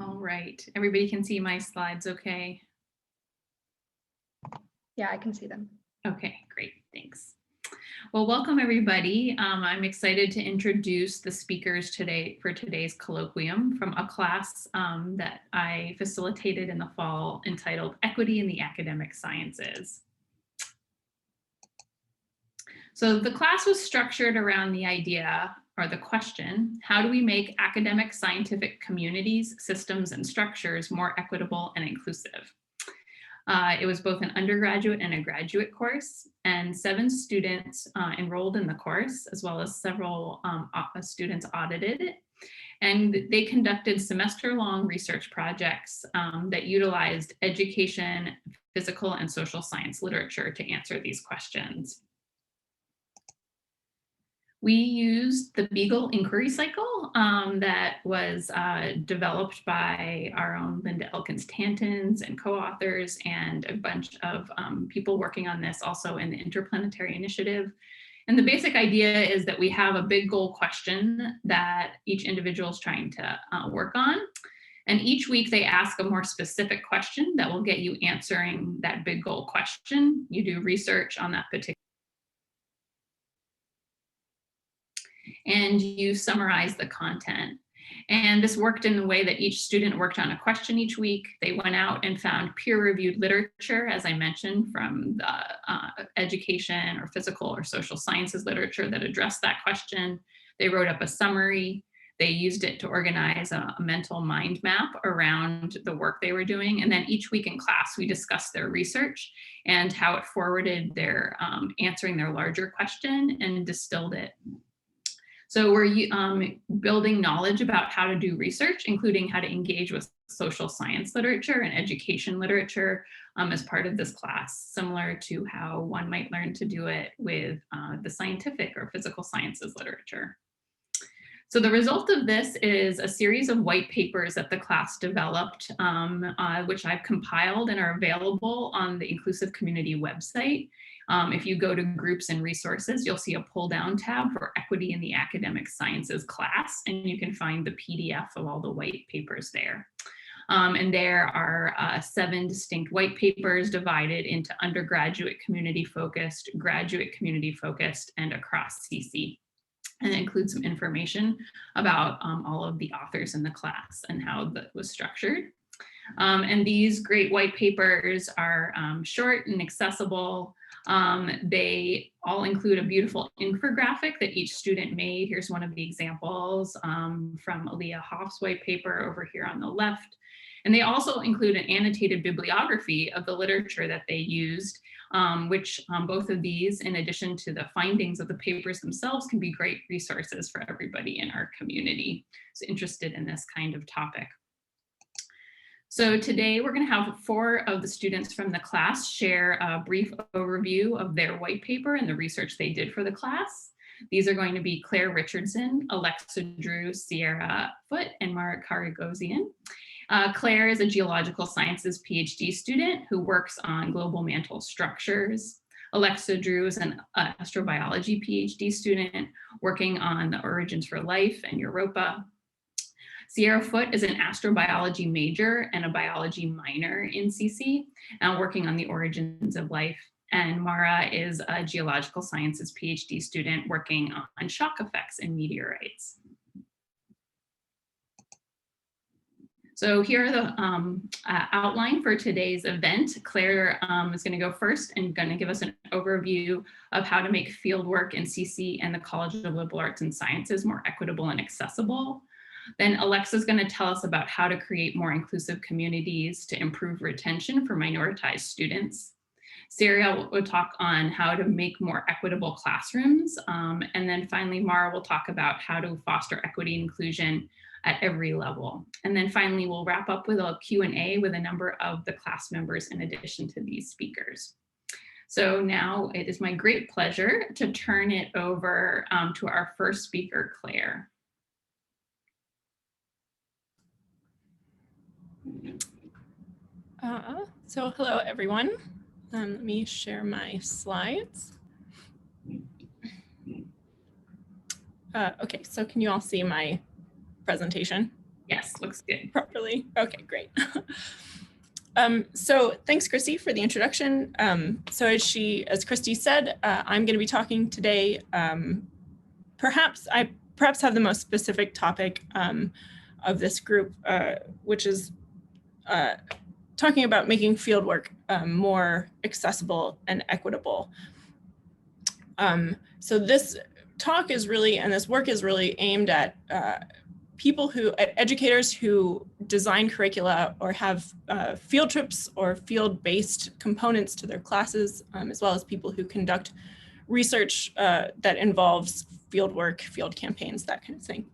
All right, everybody can see my slides okay? Yeah, I can see them. Okay, great, thanks. Well, welcome everybody. I'm excited to introduce the speakers today for today's colloquium from a class that I facilitated in the fall entitled Equity in the Academic Sciences. So the class was structured around the idea or the question, how do we make academic scientific communities, systems, and structures more equitable and inclusive? It was both an undergraduate and a graduate course, and 7 students enrolled in the course, as well as several students audited it. And they conducted semester-long research projects that utilized education, physical, and social science literature to answer these questions. We used the Beagle inquiry cycle that was developed by our own Linda Elkins-Tantons and co-authors and a bunch of people working on this also in the Interplanetary Initiative. And the basic idea is that we have a big goal question that each individual is trying to work on. And each week they ask a more specific question that will get you answering that big goal question. You do research on that particular and you summarize the content. And this worked in the way that each student worked on a question each week. They went out and found peer-reviewed literature, as I mentioned, from the education or physical or social sciences literature that addressed that question. They wrote up a summary. They used it to organize a mental mind map around the work they were doing. And then each week in class, we discussed their research and how it forwarded their answering their larger question and distilled it. So we're building knowledge about how to do research, including how to engage with social science literature and education literature as part of this class, similar to how one might learn to do it with the scientific or physical sciences literature. So the result of this is a series of white papers that the class developed, which I've compiled and are available on the Inclusive Community website. If you go to groups and resources, you'll see a pull down tab for Equity in the Academic Sciences class, and you can find the PDF of all the white papers there. And there are 7 distinct white papers divided into undergraduate community focused, graduate community focused, and across CC. And it includes some information about all of the authors in the class and how that was structured. And these great white papers are short and accessible. They all include a beautiful infographic that each student made. Here's one of the examples from Elia Hoff's white paper over here on the left. And they also include an annotated bibliography of the literature that they used, which both of these, in addition to the findings of the papers themselves, can be great resources for everybody in our community who's interested in this kind of topic. So today we're going to have 4 of the students from the class share a brief overview of their white paper and the research they did for the class. These are going to be Claire Richardson, Alexa Drew, Sierra Foote, and Mara Karagosian. Claire is a geological sciences PhD student who works on global mantle structures. Alexa Drew is an astrobiology PhD student working on the origins for life and Europa. Sierra Foote is an astrobiology major and a biology minor in CC, working on the origins of life. And Mara is a geological sciences PhD student working on shock effects in meteorites. So here are the outline for today's event. Claire is going to go first and going to give us an overview of how to make fieldwork in CC and the College of Liberal Arts and Sciences more equitable and accessible. Then Alexa is going to tell us about how to create more inclusive communities to improve retention for minoritized students. Sierra will talk on how to make more equitable classrooms. And then finally, Mara will talk about how to foster equity and inclusion at every level. And then finally, we'll wrap up with a Q&A with a number of the class members in addition to these speakers. So now it is my great pleasure to turn it over to our first speaker, Claire. So hello, everyone. Let me share my slides. Okay, so can you all see my presentation? Yes, looks good. Properly? Okay, great. So thanks, Christy, for the introduction. So as Christy said, I'm going to be talking today. Perhaps have the most specific topic of this group, which is talking about making fieldwork more accessible and equitable. So this talk is really, and this work is really aimed at educators who design curricula or have field trips or field-based components to their classes, as well as people who conduct research that involves field work, field campaigns, that kind of thing.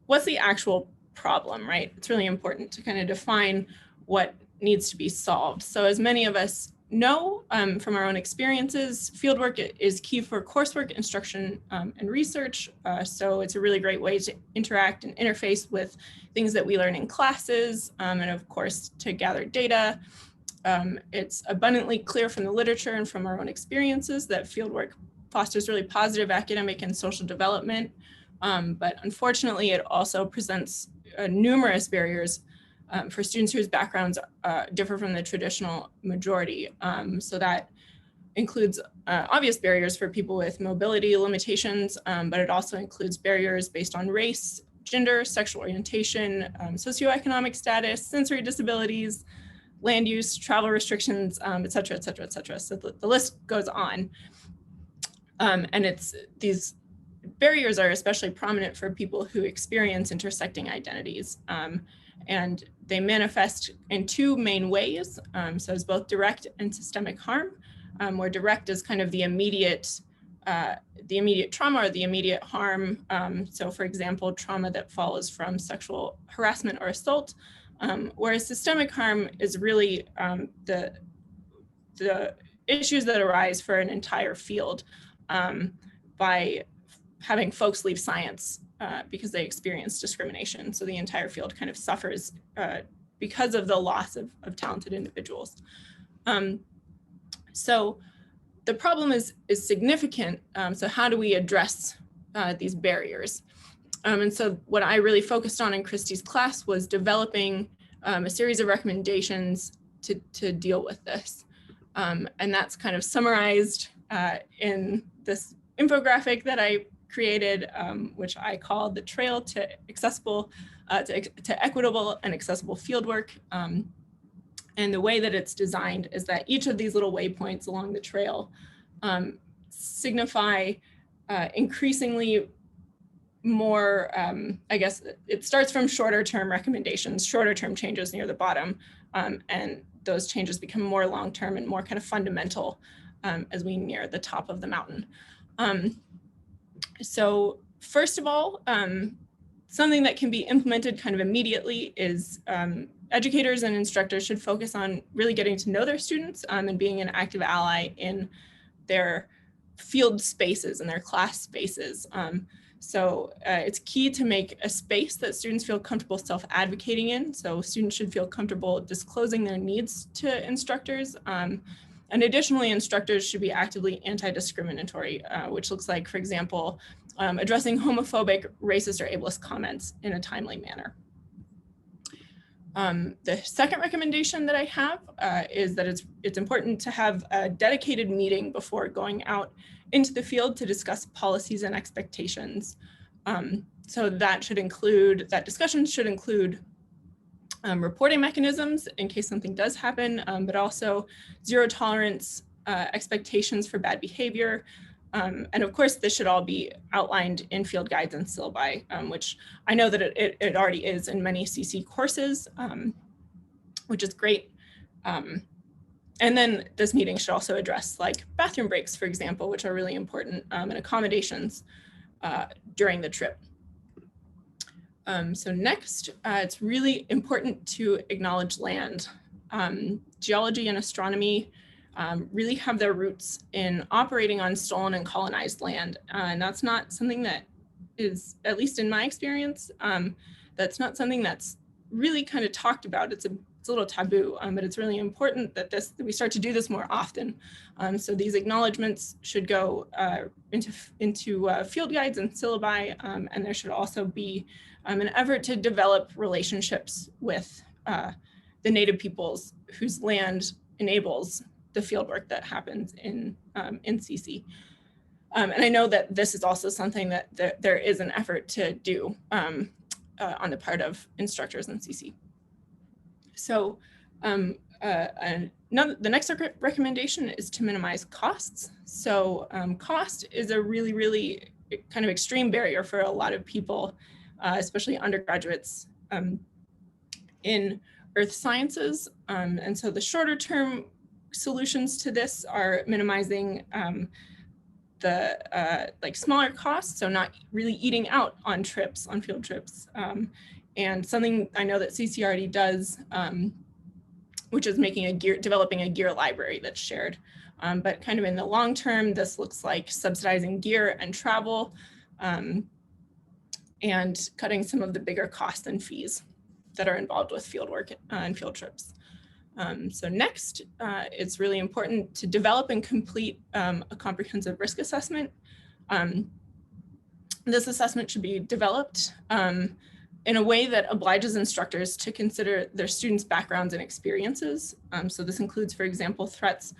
What's the actual problem, right? It's really important to kind of define what needs to be solved. So as many of us know from our own experiences, fieldwork is key for coursework, instruction, and research. So it's a really great way to interact and interface with things that we learn in classes, and of course, to gather data. It's abundantly clear from the literature and from our own experiences that fieldwork fosters really positive academic and social development. But unfortunately, it also presents numerous barriers for students whose backgrounds differ from the traditional majority. So that includes obvious barriers for people with mobility limitations, but it also includes barriers based on race, gender, sexual orientation, socioeconomic status, sensory disabilities, land use, travel restrictions, et cetera, et cetera, et cetera. So the list goes on. And these barriers are especially prominent for people who experience intersecting identities. And they manifest in two main ways. So it's both direct and systemic harm, where direct is kind of the immediate trauma or the immediate harm. So for example, trauma that follows from sexual harassment or assault, whereas systemic harm is really the issues that arise for an entire field by having folks leave science because they experience discrimination. So the entire field kind of suffers because of the loss of talented individuals. So the problem is significant. So how do we address these barriers? And so what I really focused on in Christy's class was developing a series of recommendations to deal with this. And that's kind of summarized in this infographic that I created, which I called the Trail to Accessible, to Equitable and Accessible Fieldwork. And the way that it's designed is that each of these little waypoints along the trail signify increasingly more, I guess it starts from shorter term recommendations, shorter term changes near the bottom, and those changes become more long-term and more kind of fundamental as we near the top of the mountain. So first of all, something that can be implemented kind of immediately is educators and instructors should focus on really getting to know their students and being an active ally in their field spaces and their class spaces. So it's key to make a space that students feel comfortable self-advocating in. So students should feel comfortable disclosing their needs to instructors. And additionally, instructors should be actively anti-discriminatory, which looks like, for example, addressing homophobic, racist, or ableist comments in a timely manner. The second recommendation that I have is that it's important to have a dedicated meeting before going out into the field to discuss policies and expectations. So that discussion should include reporting mechanisms in case something does happen, but also zero tolerance expectations for bad behavior. And of course, this should all be outlined in field guides and syllabi, which I know that it already is in many CC courses, which is great. And then this meeting should also address like bathroom breaks, for example, which are really important, and accommodations during the trip. So next, it's really important to acknowledge land. Geology and astronomy really have their roots in operating on stolen and colonized land. And that's not something that is, at least in my experience, that's not something that's really kind of talked about. It's it's a little taboo, but it's really important that we start to do this more often. So these acknowledgements should go into field guides and syllabi, and there should also be an effort to develop relationships with the Native peoples whose land enables the fieldwork that happens in CC. And I know that this is also something that there is an effort to do on the part of instructors in CC. So the next recommendation is to minimize costs. So cost is a really, really kind of extreme barrier for a lot of people, especially undergraduates in earth sciences. And so the shorter term solutions to this are minimizing the like smaller costs, so not really eating out on trips, on field trips. And something I know that CC already does, which is developing a gear library that's shared. But kind of in the long term, this looks like subsidizing gear and travel, and cutting some of the bigger costs and fees that are involved with fieldwork and field trips. So next, it's really important to develop and complete a comprehensive risk assessment. This assessment should be developed in a way that obliges instructors to consider their students' backgrounds and experiences. So this includes, for example, threats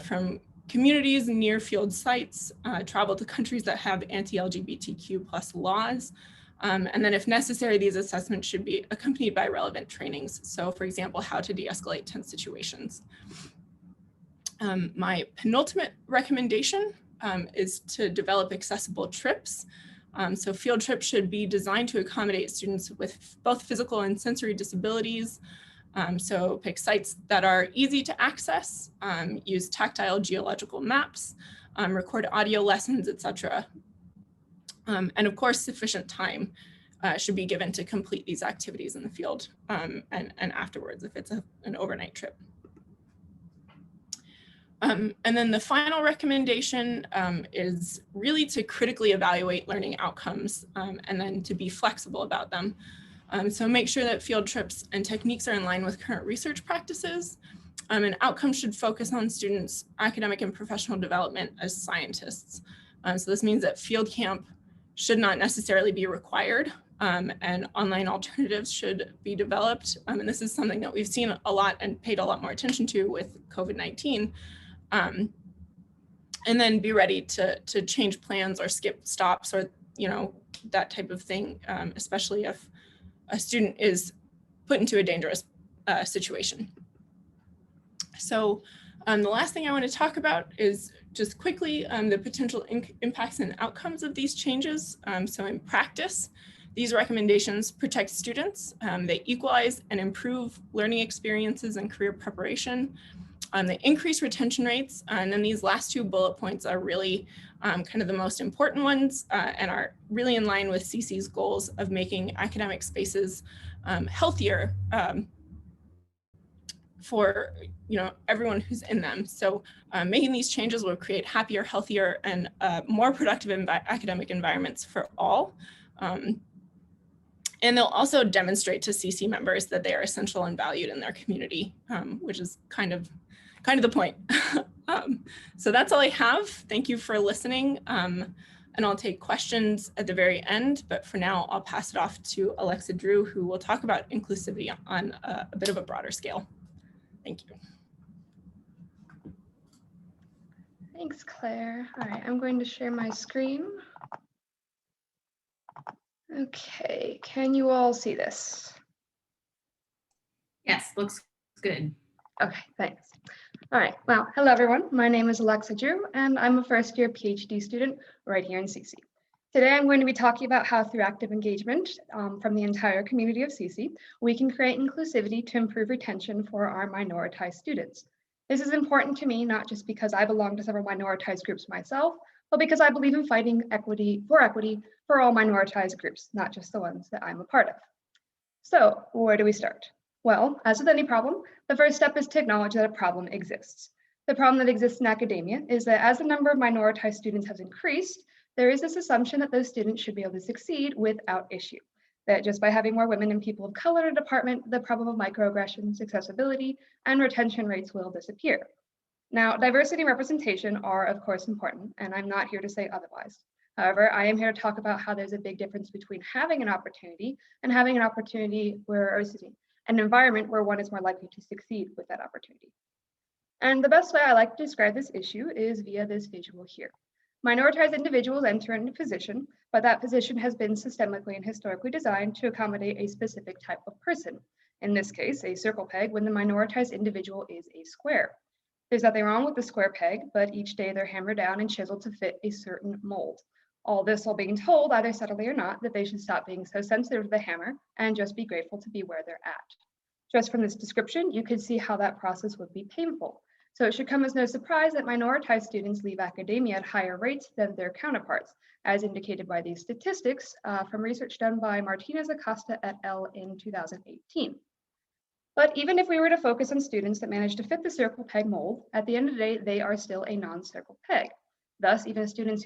from communities near field sites, travel to countries that have anti-LGBTQ+ laws. And then if necessary, these assessments should be accompanied by relevant trainings. So for example, how to de-escalate tense situations. My penultimate recommendation is to develop accessible trips. So field trips should be designed to accommodate students with both physical and sensory disabilities. So pick sites that are easy to access, use tactile geological maps, record audio lessons, etc. And of course, sufficient time should be given to complete these activities in the field and afterwards if it's an overnight trip. And then the final recommendation is really to critically evaluate learning outcomes and then to be flexible about them. So make sure that field trips and techniques are in line with current research practices, and outcomes should focus on students' academic and professional development as scientists. So this means that field camp should not necessarily be required, and online alternatives should be developed. And this is something that we've seen a lot and paid a lot more attention to with COVID-19. And then be ready to change plans or skip stops or, that type of thing, especially if a student is put into a dangerous situation. So the last thing I want to talk about is just quickly the potential impacts and outcomes of these changes. So in practice, these recommendations protect students. They equalize and improve learning experiences and career preparation. They increase retention rates. And then these last two bullet points are really kind of the most important ones and are really in line with CC's goals of making academic spaces healthier for everyone who's in them. So making these changes will create happier, healthier, and more productive academic environments for all. And they'll also demonstrate to CC members that they are essential and valued in their community, which is kind of the point. So that's all I have. Thank you for listening. And I'll take questions at the very end, but for now, I'll pass it off to Alexa Drew, who will talk about inclusivity on a bit of a broader scale. Thank you. Thanks, Claire. All right, I'm going to share my screen. Okay, can you all see this? Yes, looks good. Okay, thanks. All right, well, hello everyone. My name is Alexa Drew, and I'm a first-year PhD student right here in CC. Today, I'm going to be talking about how through active engagement from the entire community of CC, we can create inclusivity to improve retention for our minoritized students. This is important to me, not just because I belong to several minoritized groups myself, but because I believe in fighting equity for all minoritized groups, not just the ones that I'm a part of. So where do we start? Well, as with any problem, the first step is to acknowledge that a problem exists. The problem that exists in academia is that as the number of minoritized students has increased, there is this assumption that those students should be able to succeed without issue. that just by having more women and people of color in a department, the problem of microaggressions, accessibility, and retention rates will disappear. Now, diversity and representation are, of course, important, and I'm not here to say otherwise. However, I am here to talk about how there's a big difference between having an opportunity and having an opportunity an environment where one is more likely to succeed with that opportunity. And the best way I like to describe this issue is via this visual here. Minoritized individuals enter into a position, but that position has been systemically and historically designed to accommodate a specific type of person. In this case, a circle peg when the minoritized individual is a square. There's nothing wrong with the square peg, but each day they're hammered down and chiseled to fit a certain mold. All this while being told, either subtly or not, that they should stop being so sensitive to the hammer and just be grateful to be where they're at. Just from this description, you could see how that process would be painful. So it should come as no surprise that minoritized students leave academia at higher rates than their counterparts, as indicated by these statistics from research done by Martinez Acosta et al. In 2018. But even if we were to focus on students that manage to fit the circle peg mold, at the end of the day, they are still a non-circle peg. Thus, even students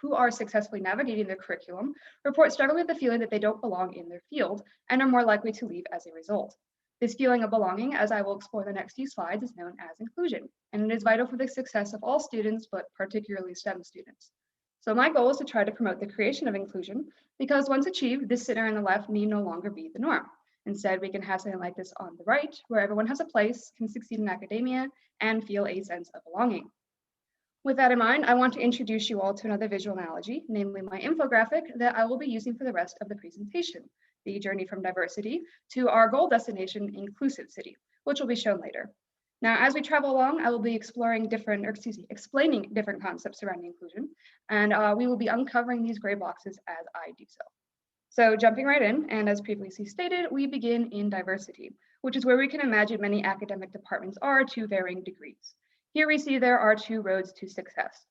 who are successfully navigating their curriculum report struggling with the feeling that they don't belong in their field and are more likely to leave as a result. This feeling of belonging, as I will explore in the next few slides, is known as inclusion, and it is vital for the success of all students, but particularly STEM students. So my goal is to try to promote the creation of inclusion, because once achieved, this center on the left need no longer be the norm. Instead, we can have something like this on the right, where everyone has a place, can succeed in academia, and feel a sense of belonging. With that in mind, I want to introduce you all to another visual analogy, namely my infographic that I will be using for the rest of the presentation, the journey from diversity to our goal destination, inclusive city, which will be shown later. Now, as we travel along, I will be explaining different concepts surrounding inclusion, and we will be uncovering these gray boxes as I do so. So jumping right in, and as previously stated, we begin in diversity, which is where we can imagine many academic departments are to varying degrees. Here we see there are two roads to success.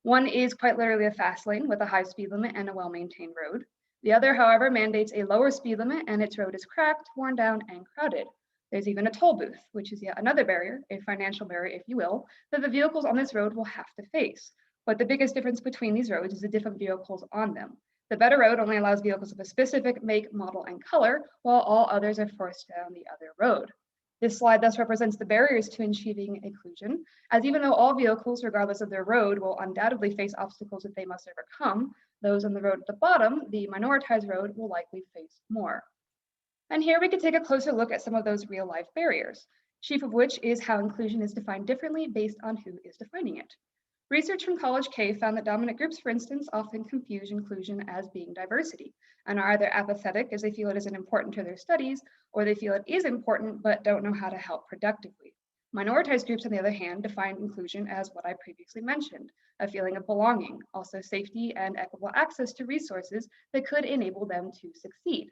One is quite literally a fast lane with a high speed limit and a well-maintained road. The other, however, mandates a lower speed limit and its road is cracked, worn down, and crowded. There's even a toll booth, which is yet another barrier, a financial barrier, if you will, that the vehicles on this road will have to face. But the biggest difference between these roads is the different vehicles on them. The better road only allows vehicles of a specific make, model, and color, while all others are forced down the other road. This slide thus represents the barriers to achieving inclusion, as even though all vehicles, regardless of their road, will undoubtedly face obstacles that they must overcome, those on the road at the bottom, the minoritized road, will likely face more. And here we can take a closer look at some of those real-life barriers, chief of which is how inclusion is defined differently based on who is defining it. Research from College K found that dominant groups, for instance, often confuse inclusion as being diversity and are either apathetic as they feel it isn't important to their studies, or they feel it is important but don't know how to help productively. Minoritized groups, on the other hand, define inclusion as what I previously mentioned, a feeling of belonging, also safety and equitable access to resources that could enable them to succeed.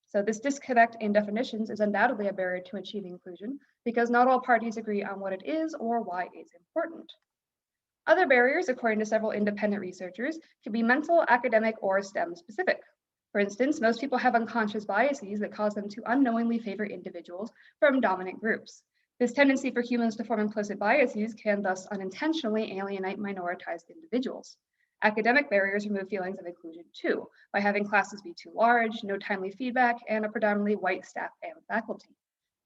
So this disconnect in definitions is undoubtedly a barrier to achieving inclusion because not all parties agree on what it is or why it's important. Other barriers, according to several independent researchers, could be mental, academic, or STEM specific. For instance, most people have unconscious biases that cause them to unknowingly favor individuals from dominant groups. This tendency for humans to form implicit biases can thus unintentionally alienate minoritized individuals. Academic barriers remove feelings of inclusion too, by having classes be too large, no timely feedback, and a predominantly white staff and faculty.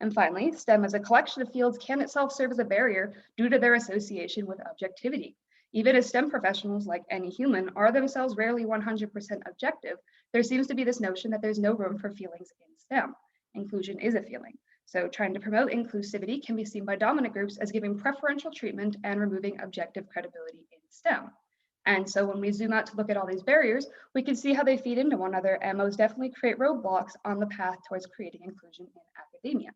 And finally, STEM as a collection of fields can itself serve as a barrier due to their association with objectivity. Even as STEM professionals, like any human, are themselves rarely 100% objective, there seems to be this notion that there's no room for feelings in STEM. Inclusion is a feeling. So trying to promote inclusivity can be seen by dominant groups as giving preferential treatment and removing objective credibility in STEM. And so when we zoom out to look at all these barriers, we can see how they feed into one another and most definitely create roadblocks on the path towards creating inclusion in academia.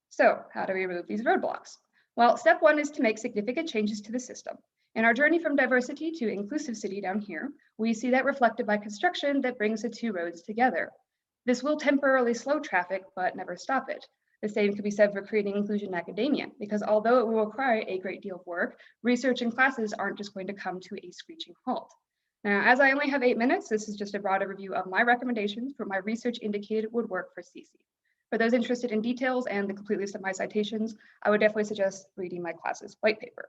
So how do we remove these roadblocks? Well, step one is to make significant changes to the system. In our journey from diversity to inclusive city down here, we see that reflected by construction that brings the two roads together. This will temporarily slow traffic, but never stop it. The same could be said for creating inclusion in academia, because although it will require a great deal of work, research and classes aren't just going to come to a screeching halt. Now, as I only have 8 minutes, this is just a broader review of my recommendations for my research indicated would work for CC. For those interested in details and the complete list of my citations, I would definitely suggest reading my class's white paper.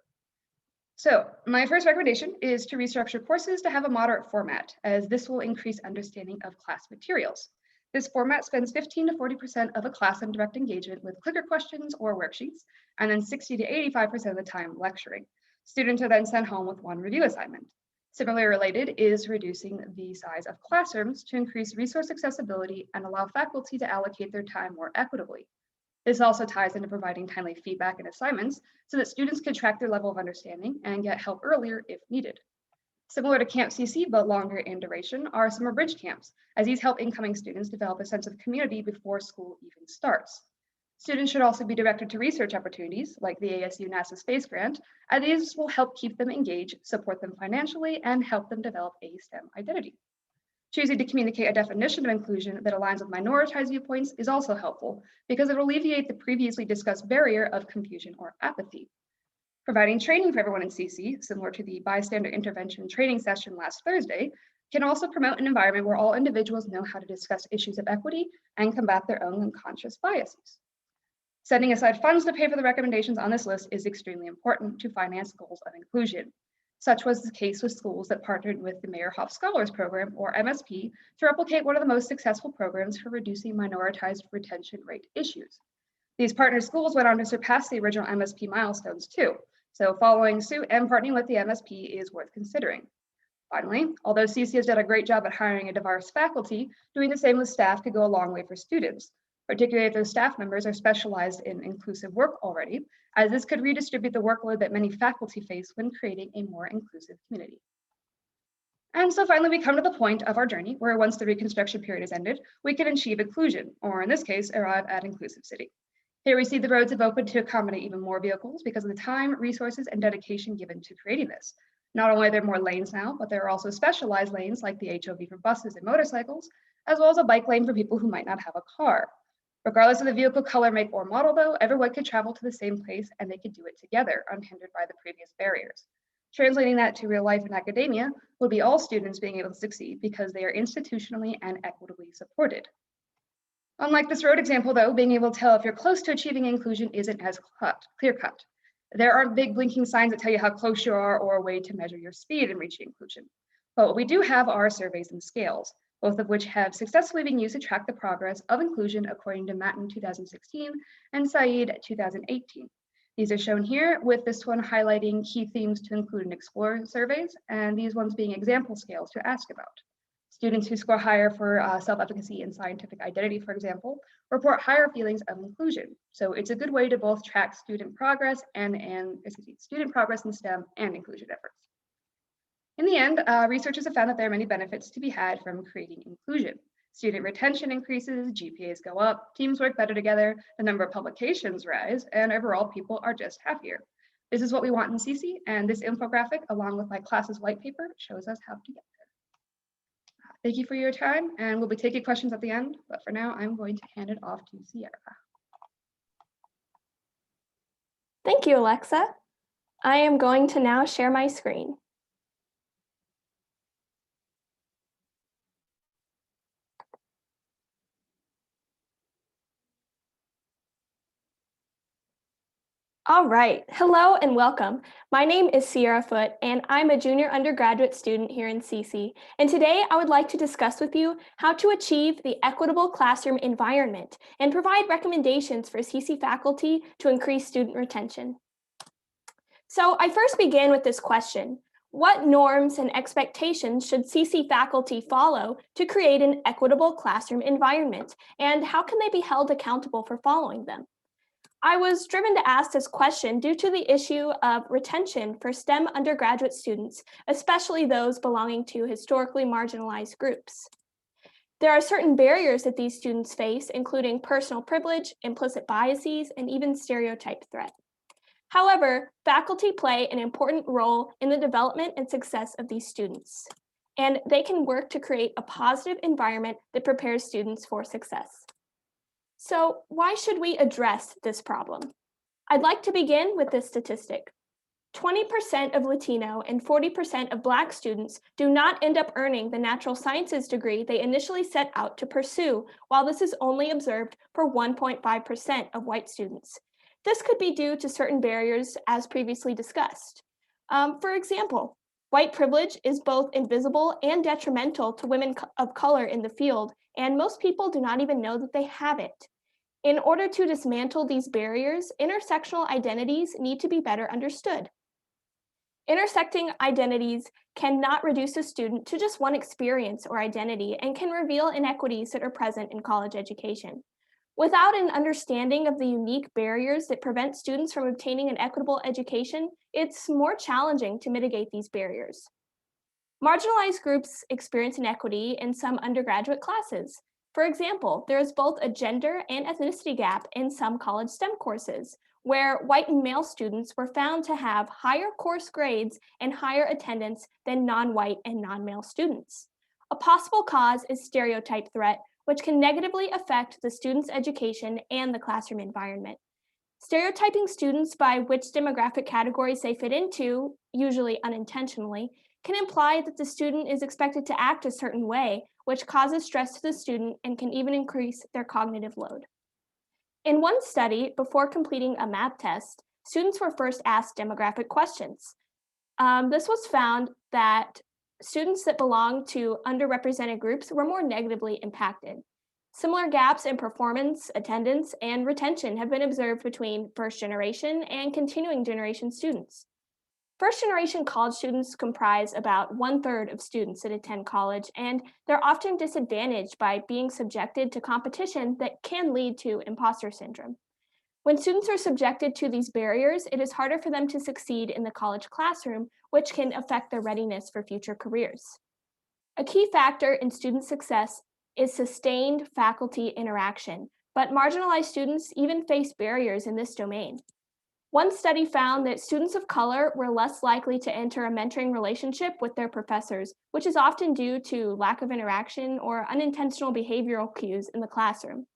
So my first recommendation is to restructure courses to have a moderate format, as this will increase understanding of class materials. This format spends 15 to 40% of a class on direct engagement with clicker questions or worksheets, and then 60 to 85% of the time lecturing. Students are then sent home with one review assignment. Similarly related is reducing the size of classrooms to increase resource accessibility and allow faculty to allocate their time more equitably. This also ties into providing timely feedback and assignments so that students can track their level of understanding and get help earlier if needed. Similar to Camp CC, but longer in duration, are summer bridge camps, as these help incoming students develop a sense of community before school even starts. Students should also be directed to research opportunities like the ASU NASA Space Grant, and these will help keep them engaged, support them financially, and help them develop a STEM identity. Choosing to communicate a definition of inclusion that aligns with minoritized viewpoints is also helpful because it will alleviate the previously discussed barrier of confusion or apathy. Providing training for everyone in CC, similar to the bystander intervention training session last Thursday, can also promote an environment where all individuals know how to discuss issues of equity and combat their own unconscious biases. Setting aside funds to pay for the recommendations on this list is extremely important to finance goals of inclusion. Such was the case with schools that partnered with the Meyerhoff Scholars Program, or MSP, to replicate one of the most successful programs for reducing minoritized retention rate issues. These partner schools went on to surpass the original MSP milestones too, so following suit and partnering with the MSP is worth considering. Finally, although CC has done a great job at hiring a diverse faculty, doing the same with staff could go a long way for students, particularly if those staff members are specialized in inclusive work already, as this could redistribute the workload that many faculty face when creating a more inclusive community. And so finally, we come to the point of our journey where once the reconstruction period is ended, we can achieve inclusion, or in this case, arrive at inclusive city. Here we see the roads have opened to accommodate even more vehicles because of the time, resources, and dedication given to creating this. Not only are there more lanes now, but there are also specialized lanes like the HOV for buses and motorcycles, as well as a bike lane for people who might not have a car. Regardless of the vehicle color, make, or model though, everyone could travel to the same place and they could do it together, unhindered by the previous barriers. Translating that to real life in academia would be all students being able to succeed because they are institutionally and equitably supported. Unlike this road example though, being able to tell if you're close to achieving inclusion isn't as clear cut. There aren't big blinking signs that tell you how close you are or a way to measure your speed in reaching inclusion. But what we do have are surveys and scales, both of which have successfully been used to track the progress of inclusion according to Matin 2016 and Said 2018. These are shown here, with this one highlighting key themes to include and explore surveys, and these ones being example scales to ask about. Students who score higher for self-efficacy and scientific identity, for example, report higher feelings of inclusion. So it's a good way to both track student progress student progress in STEM and inclusion efforts. In the end, researchers have found that there are many benefits to be had from creating inclusion. Student retention increases, GPAs go up, teams work better together, the number of publications rise, and overall people are just happier. This is what we want in CC, and this infographic, along with my class's white paper, shows us how to get there. Thank you for your time, and we'll be taking questions at the end, but for now, I'm going to hand it off to Sierra. Thank you, Alexa. I am going to now share my screen. All right, hello and welcome. My name is Sierra Foote, and I'm a junior undergraduate student here in CC. And today I would like to discuss with you how to achieve the equitable classroom environment and provide recommendations for CC faculty to increase student retention. So I first begin with this question: what norms and expectations should CC faculty follow to create an equitable classroom environment? And how can they be held accountable for following them? I was driven to ask this question due to the issue of retention for STEM undergraduate students, especially those belonging to historically marginalized groups. There are certain barriers that these students face, including personal privilege, implicit biases, and even stereotype threat. However, faculty play an important role in the development and success of these students, and they can work to create a positive environment that prepares students for success. So why should we address this problem? I'd like to begin with this statistic. 20% of Latino and 40% of Black students do not end up earning the natural sciences degree they initially set out to pursue, while this is only observed for 1.5% of white students. This could be due to certain barriers as previously discussed. For example, White privilege is both invisible and detrimental to women of color in the field, and most people do not even know that they have it. In order to dismantle these barriers, intersectional identities need to be better understood. Intersecting identities cannot reduce a student to just one experience or identity and can reveal inequities that are present in college education. Without an understanding of the unique barriers that prevent students from obtaining an equitable education, it's more challenging to mitigate these barriers. Marginalized groups experience inequity in some undergraduate classes. For example, there is both a gender and ethnicity gap in some college STEM courses, where white and male students were found to have higher course grades and higher attendance than non-white and non-male students. A possible cause is stereotype threat, which can negatively affect the student's education and the classroom environment. Stereotyping students by which demographic categories they fit into, usually unintentionally, can imply that the student is expected to act a certain way, which causes stress to the student and can even increase their cognitive load. In one study, before completing a math test, students were first asked demographic questions. This was found that students that belonged to underrepresented groups were more negatively impacted. Similar gaps in performance, attendance, and retention have been observed between first generation and continuing generation students. First generation college students comprise about 1/3 of students that attend college, and they're often disadvantaged by being subjected to competition that can lead to imposter syndrome. When students are subjected to these barriers, it is harder for them to succeed in the college classroom, which can affect their readiness for future careers. A key factor in student success is sustained faculty interaction, but marginalized students even face barriers in this domain. One study found that students of color were less likely to enter a mentoring relationship with their professors, which is often due to lack of interaction or unintentional behavioral cues in the classroom.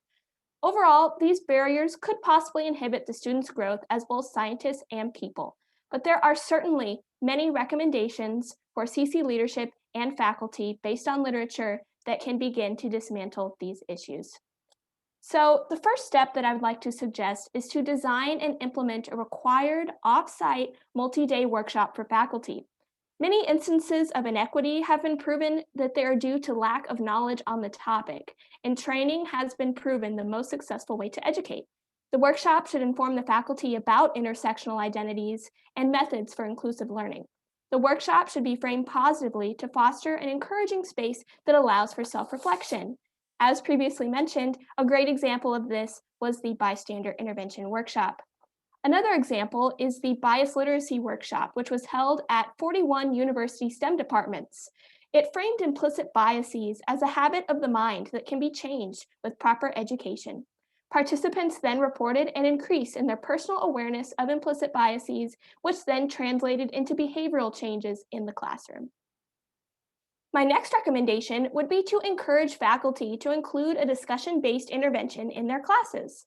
Overall, these barriers could possibly inhibit the students' growth as both scientists and people, but there are certainly many recommendations for CC leadership and faculty based on literature that can begin to dismantle these issues. So the first step that I would like to suggest is to design and implement a required off-site multi-day workshop for faculty. Many instances of inequity have been proven that they are due to lack of knowledge on the topic, and training has been proven the most successful way to educate. The workshop should inform the faculty about intersectional identities and methods for inclusive learning. The workshop should be framed positively to foster an encouraging space that allows for self-reflection. As previously mentioned, a great example of this was the bystander intervention workshop. Another example is the bias literacy workshop, which was held at 41 university STEM departments. It framed implicit biases as a habit of the mind that can be changed with proper education. Participants then reported an increase in their personal awareness of implicit biases, which then translated into behavioral changes in the classroom. My next recommendation would be to encourage faculty to include a discussion-based intervention in their classes.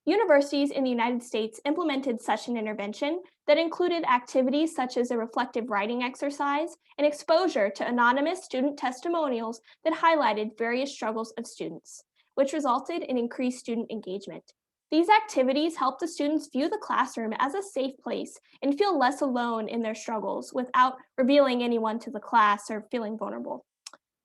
Universities in the United States implemented such an intervention that included activities such as a reflective writing exercise and exposure to anonymous student testimonials that highlighted various struggles of students, which resulted in increased student engagement. These activities help the students view the classroom as a safe place and feel less alone in their struggles without revealing anyone to the class or feeling vulnerable.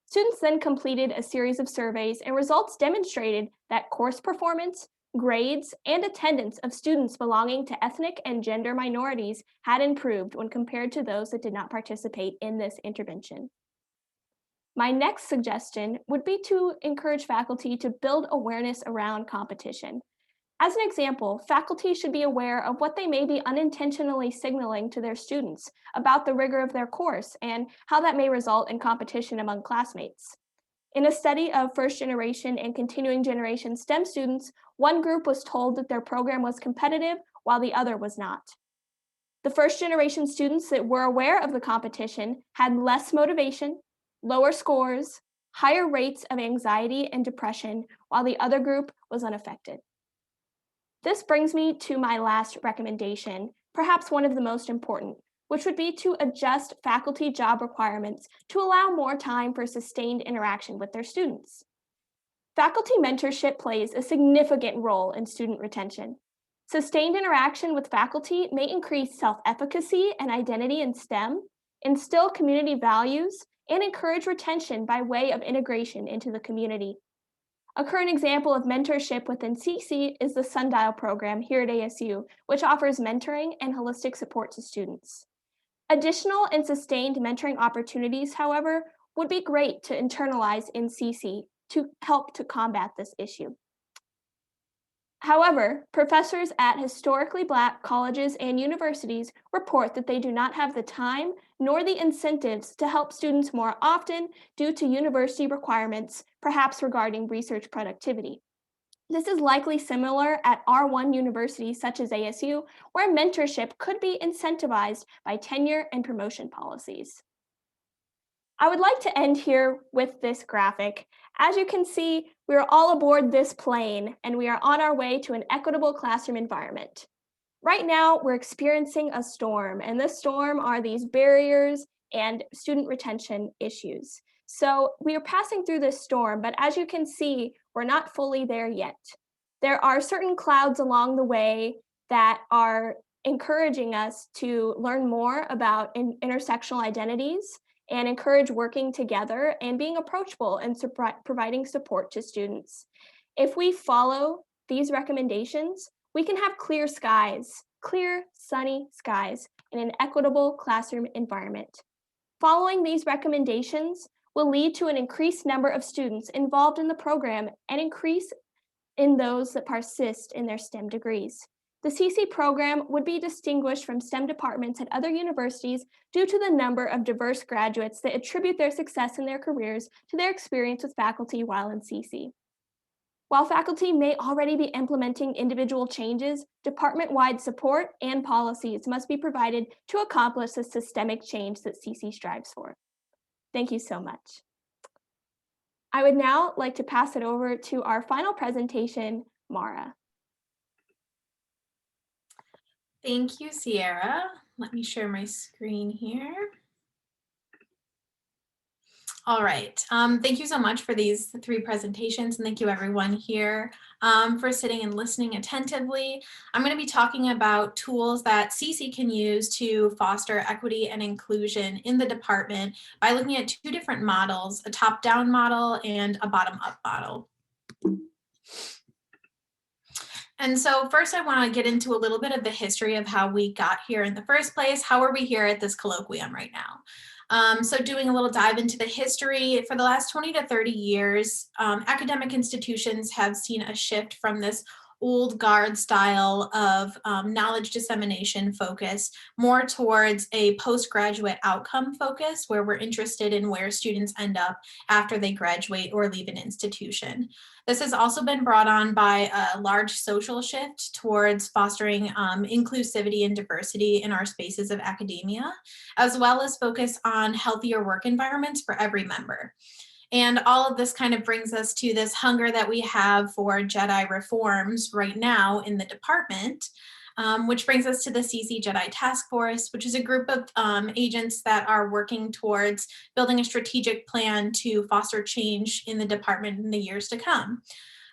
Students then completed a series of surveys, and results demonstrated that course performance, grades, and attendance of students belonging to ethnic and gender minorities had improved when compared to those that did not participate in this intervention. My next suggestion would be to encourage faculty to build awareness around competition. As an example, faculty should be aware of what they may be unintentionally signaling to their students about the rigor of their course and how that may result in competition among classmates. In a study of first generation and continuing generation STEM students, one group was told that their program was competitive while the other was not. The first generation students that were aware of the competition had less motivation, lower scores, higher rates of anxiety and depression, while the other group was unaffected. This brings me to my last recommendation, perhaps one of the most important, which would be to adjust faculty job requirements to allow more time for sustained interaction with their students. Faculty mentorship plays a significant role in student retention. Sustained interaction with faculty may increase self-efficacy and identity in STEM, instill community values, and encourage retention by way of integration into the community. A current example of mentorship within CC is the Sundial program here at ASU, which offers mentoring and holistic support to students. Additional and sustained mentoring opportunities, however, would be great to internalize in CC to help to combat this issue. However, professors at historically Black colleges and universities report that they do not have the time nor the incentives to help students more often due to university requirements, perhaps regarding research productivity. This is likely similar at R1 universities such as ASU, where mentorship could be incentivized by tenure and promotion policies. I would like to end here with this graphic. As you can see, we are all aboard this plane and we are on our way to an equitable classroom environment. Right now, we're experiencing a storm, and this storm are these barriers and student retention issues. So we are passing through this storm, but as you can see, we're not fully there yet. There are certain clouds along the way that are encouraging us to learn more about intersectional identities and encourage working together and being approachable and providing support to students. If we follow these recommendations, we can have clear skies, clear, sunny skies in an equitable classroom environment. Following these recommendations will lead to an increased number of students involved in the program and increase in those that persist in their STEM degrees. The CC program would be distinguished from STEM departments at other universities due to the number of diverse graduates that attribute their success in their careers to their experience with faculty while in CC. While faculty may already be implementing individual changes, department-wide support and policies must be provided to accomplish the systemic change that CC strives for. Thank you so much. I would now like to pass it over to our final presentation, Mara. Thank you, Sierra. Let me share my screen here. All right, thank you so much for these 3 presentations, and thank you everyone here for sitting and listening attentively. I'm going to be talking about tools that CC can use to foster equity and inclusion in the department by looking at 2 different models, a top-down model and a bottom-up model. And so first I want to get into a little bit of the history of how we got here in the first place. How are we here at this colloquium right now? So doing a little dive into the history, for the last 20 to 30 years, academic institutions have seen a shift from this old guard style of knowledge dissemination focus more towards a postgraduate outcome focus, where we're interested in where students end up after they graduate or leave an institution. This has also been brought on by a large social shift towards fostering inclusivity and diversity in our spaces of academia, as well as focus on healthier work environments for every member. And all of this kind of brings us to this hunger that we have for Jedi reforms right now in the department, which brings us to the CC Jedi Task Force, which is a group of agents that are working towards building a strategic plan to foster change in the department in the years to come.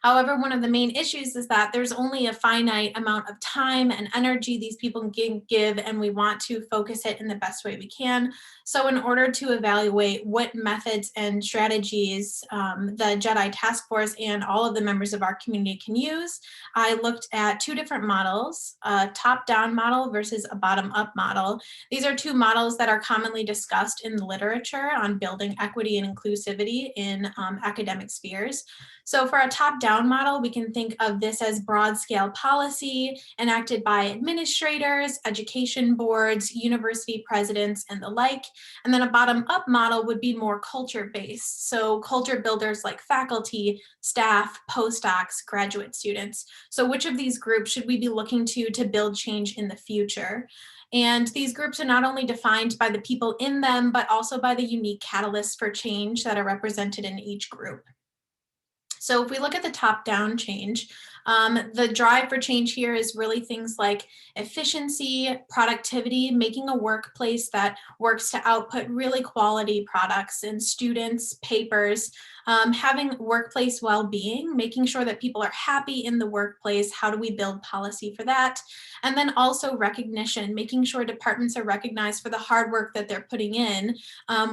However, one of the main issues is that there's only a finite amount of time and energy these people can give, and we want to focus it in the best way we can. So in order to evaluate what methods and strategies the Jedi Task Force and all of the members of our community can use, I looked at 2 different models, a top-down model versus a bottom-up model. These are 2 models that are commonly discussed in the literature on building equity and inclusivity in academic spheres. So for a top-down model, we can think of this as broad-scale policy enacted by administrators, education boards, university presidents, and the like. And then a bottom-up model would be more culture-based. So culture builders like faculty, staff, postdocs, graduate students. So which of these groups should we be looking to build change in the future? And these groups are not only defined by the people in them, but also by the unique catalysts for change that are represented in each group. So if we look at the top-down change, The drive for change here is really things like efficiency, productivity, making a workplace that works to output really quality products and students, papers, having workplace well-being, making sure that people are happy in the workplace. How do we build policy for that? And then also recognition, making sure departments are recognized for the hard work that they're putting in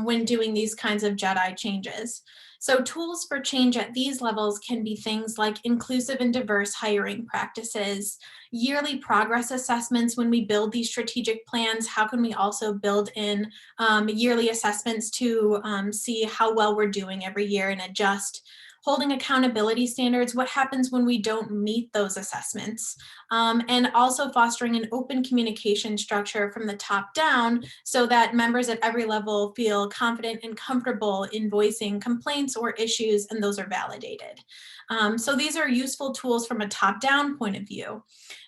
when doing these kinds of JEDI changes. So tools for change at these levels can be things like inclusive and diverse hiring practices, yearly progress assessments. When we build these strategic plans, how can we also build in yearly assessments to see how well we're doing every year and adjust? Holding accountability standards, what happens when we don't meet those assessments? And also fostering an open communication structure from the top down so that members at every level feel confident and comfortable in voicing complaints or issues, and those are validated. So these are useful tools from a top-down point of view.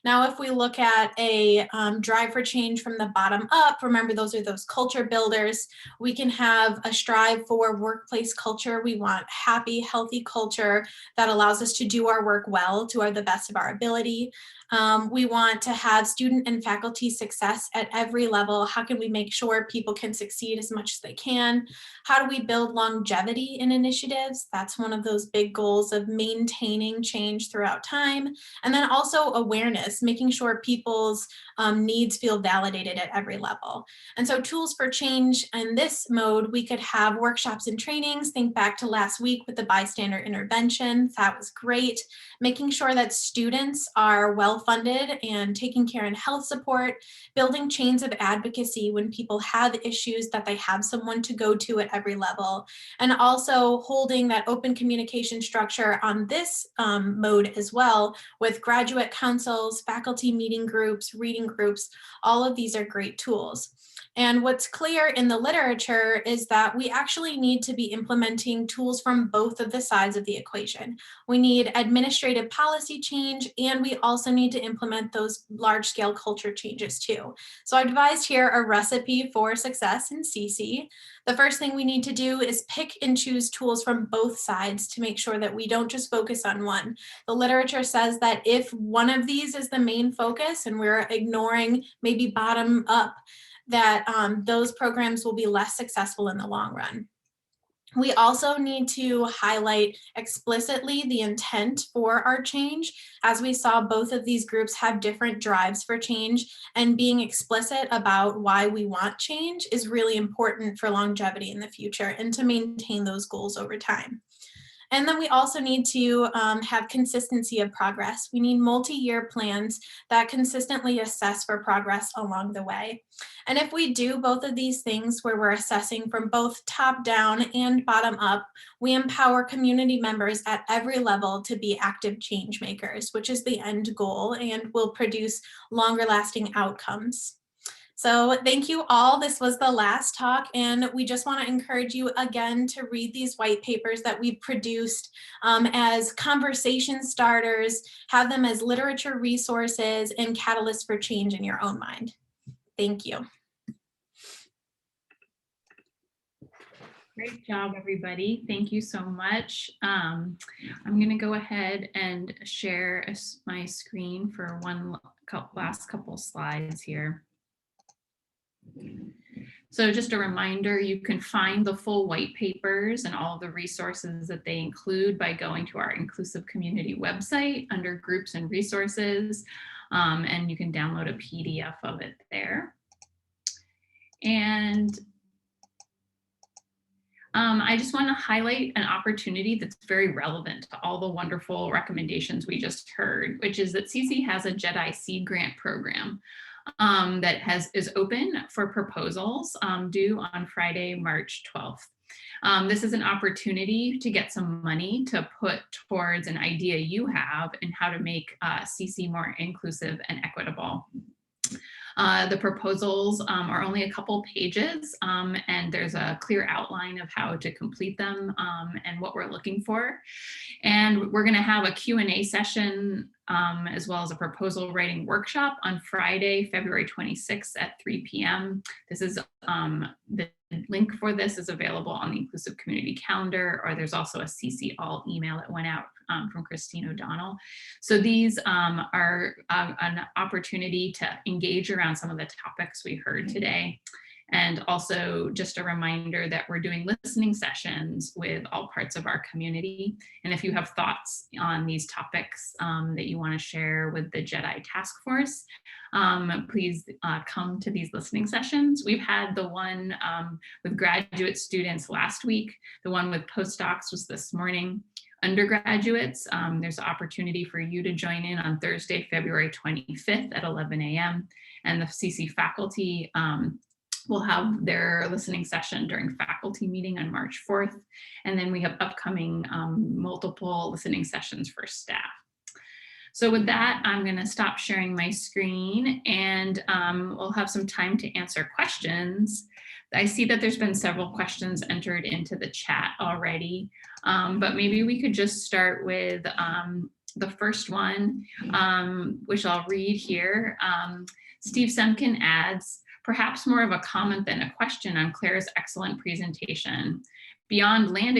Now, if we look at a drive for change from the bottom up, remember those are those culture builders. We can have a strive for workplace culture. We want happy, healthy culture that allows us to do our work well, to the best of our ability. We want to have student and faculty success at every level. How can we make sure people can succeed as much as they can? How do we build longevity in initiatives? That's one of those big goals of maintaining change throughout time. And then also awareness, making sure people's needs feel validated at every level. And so tools for change in this mode, we could have workshops and trainings. Think back to last week with the bystander intervention. That was great. Making sure that students are well funded and taking care in health support, building chains of advocacy when people have issues that they have someone to go to at every level, and also holding that open communication structure on this mode as well with graduate councils, faculty meeting groups, reading groups. All of these are great tools. And what's clear in the literature is that we actually need to be implementing tools from both of the sides of the equation. We need administrative policy change, and we also need to implement those large-scale culture changes too. So I've devised here a recipe for success in CC. The first thing we need to do is pick and choose tools from both sides to make sure that we don't just focus on one. The literature says that if one of these is the main focus and we're ignoring maybe bottom up, that those programs will be less successful in the long run. We also need to highlight explicitly the intent for our change. As we saw, both of these groups have different drives for change, and being explicit about why we want change is really important for longevity in the future and to maintain those goals over time. And then we also need to have consistency of progress. We need multi-year plans that consistently assess for progress along the way. And if we do both of these things where we're assessing from both top down and bottom up, we empower community members at every level to be active change makers, which is the end goal and will produce longer lasting outcomes. So thank you all. This was the last talk, and we just want to encourage you again to read these white papers that we've produced as conversation starters, have them as literature resources and catalysts for change in your own mind. Thank you. Great job, everybody. Thank you so much. I'm going to go ahead and share my screen for last couple slides here. So just a reminder, you can find the full white papers and all the resources that they include by going to our Inclusive Community website under Groups and Resources, and you can download a PDF of it there. And I just want to highlight an opportunity that's very relevant to all the wonderful recommendations we just heard, which is that CC has a JEDI Seed Grant program that is open for proposals due on Friday, March 12th. This is an opportunity to get some money to put towards an idea you have in how to make CC more inclusive and equitable. The proposals are only a couple pages, and there's a clear outline of how to complete them and what we're looking for. And we're going to have a Q&A session as well as a proposal writing workshop on Friday, February 26th at 3 p.m. This is the link for this is available on the Inclusive Community Calendar, or there's also a CC All email that went out from Christine O'Donnell. So these are an opportunity to engage around some of the topics we heard today. And also just a reminder that we're doing listening sessions with all parts of our community. And if you have thoughts on these topics that you want to share with the JEDI task force, please come to these listening sessions. We've had the one with graduate students last week. The one with postdocs was this morning. Undergraduates, there's an opportunity for you to join in on Thursday, February 25th at 11 a.m. And the CC faculty will have their listening session during faculty meeting on March 4th. And then we have upcoming multiple listening sessions for staff. So with that, I'm going to stop sharing my screen, and we'll have some time to answer questions. I see that there's been several questions entered into the chat already, but maybe we could just start with the first one, which I'll read here. Steve Semkin adds, perhaps more of a comment than a question on Claire's excellent presentation. Beyond land